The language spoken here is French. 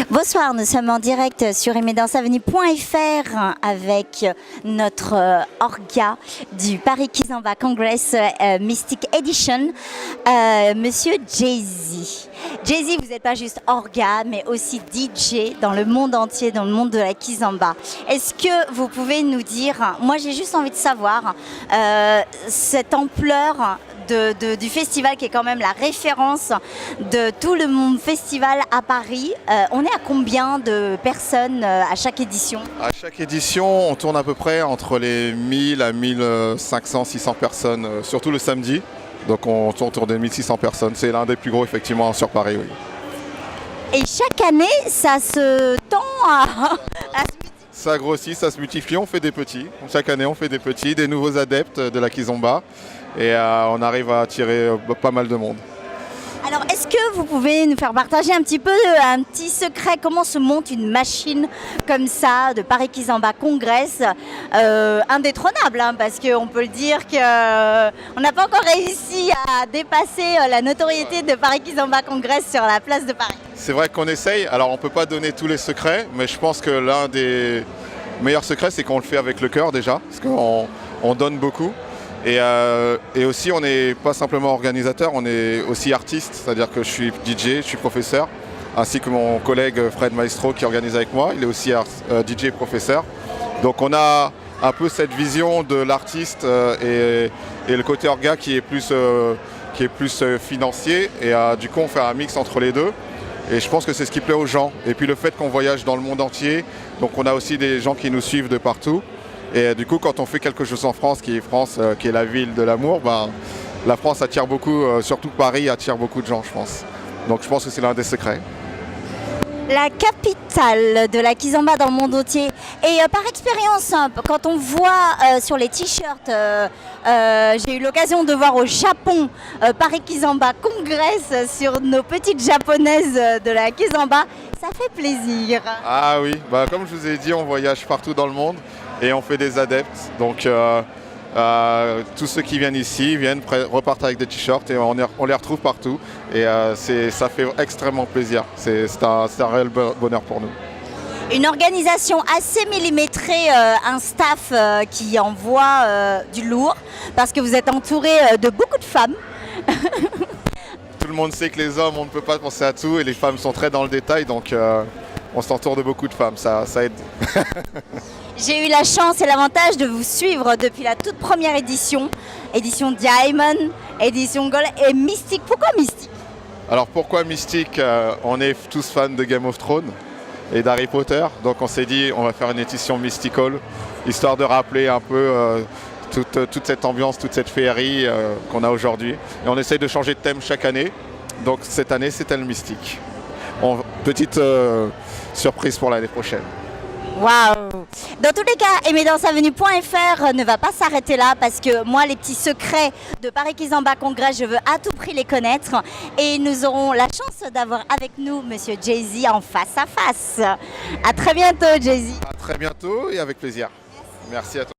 Bonsoir, nous sommes en direct sur aimerdansavenue.fr avec notre orga du Paris Kizomba Congress Mystic Edition, Monsieur Jay-Z. Jay-Z, vous n'êtes pas juste orga, mais aussi DJ dans le monde entier, dans le monde de la Kizomba. Est-ce que vous pouvez nous dire, moi j'ai juste envie de savoir, cette ampleur du festival qui est quand même la référence de tout le monde festival à Paris. On est à combien de personnes à chaque édition? À chaque édition, on tourne à peu près entre les 1000 à 1500, 600 personnes, surtout le samedi. Donc on tourne autour de 1600 personnes. C'est l'un des plus gros effectivement sur Paris, oui. Et chaque année, ça se tend à ça grossit, ça se multiplie, on fait des petits. Chaque année, on fait des petits, des nouveaux adeptes de la Kizomba. Et on arrive à attirer pas mal de monde. Alors, est-ce que vous pouvez nous faire partager un petit peu un petit secret? Comment se monte une machine comme ça de Paris Kizomba Congress indétrônable, hein, parce qu'on peut le dire qu'on n'a pas encore réussi à dépasser la notoriété de Paris Kizomba Congress sur la place de Paris. C'est vrai qu'on essaye. Alors, on ne peut pas donner tous les secrets, mais je pense que l'un des meilleurs secrets, c'est qu'on le fait avec le cœur déjà, parce qu'on donne beaucoup. Et aussi, on n'est pas simplement organisateur, on est aussi artiste, c'est-à-dire que je suis DJ, je suis professeur, ainsi que mon collègue Fred Maestro qui organise avec moi, il est aussi DJ et professeur. Donc on a un peu cette vision de l'artiste et le côté orga qui est plus financier, et du coup on fait un mix entre les deux. Et je pense que c'est ce qui plaît aux gens. Et puis le fait qu'on voyage dans le monde entier, donc on a aussi des gens qui nous suivent de partout. Et du coup, quand on fait quelque chose en France, qui est la ville de l'amour, ben, la France attire beaucoup, surtout Paris attire beaucoup de gens, je pense. Donc je pense que c'est l'un des secrets. La capitale de la Kizomba dans le monde entier. Et par expérience, quand on voit sur les t-shirts, j'ai eu l'occasion de voir au Japon Paris Kizomba Congress sur nos petites japonaises de la Kizomba, ça fait plaisir. Ah oui, bah, comme je vous ai dit, on voyage partout dans le monde. Et on fait des adeptes, donc tous ceux qui viennent ici repartent avec des t-shirts et on les retrouve partout. Et ça fait extrêmement plaisir, c'est un réel bonheur pour nous. Une organisation assez millimétrée, un staff qui envoie du lourd, parce que vous êtes entouré de beaucoup de femmes. Tout le monde sait que les hommes, on ne peut pas penser à tout, et les femmes sont très dans le détail, donc on s'entoure de beaucoup de femmes, ça aide. J'ai eu la chance et l'avantage de vous suivre depuis la toute première édition Diamond, édition Gold et Mystique. Pourquoi Mystique? Alors pourquoi Mystique? On est tous fans de Game of Thrones et d'Harry Potter, donc on s'est dit on va faire une édition Mystical, histoire de rappeler un peu toute cette ambiance, toute cette féerie qu'on a aujourd'hui. Et on essaye de changer de thème chaque année, donc cette année c'était le Mystique. Petite surprise pour l'année prochaine. Waouh! Dans tous les cas, aimerdansavenue.fr ne va pas s'arrêter là, parce que moi, les petits secrets de Paris Kizomba Congress, je veux à tout prix les connaître. Et nous aurons la chance d'avoir avec nous Monsieur Jay-Z en face à face. À très bientôt, Jay-Z. À très bientôt et avec plaisir. Merci à toi.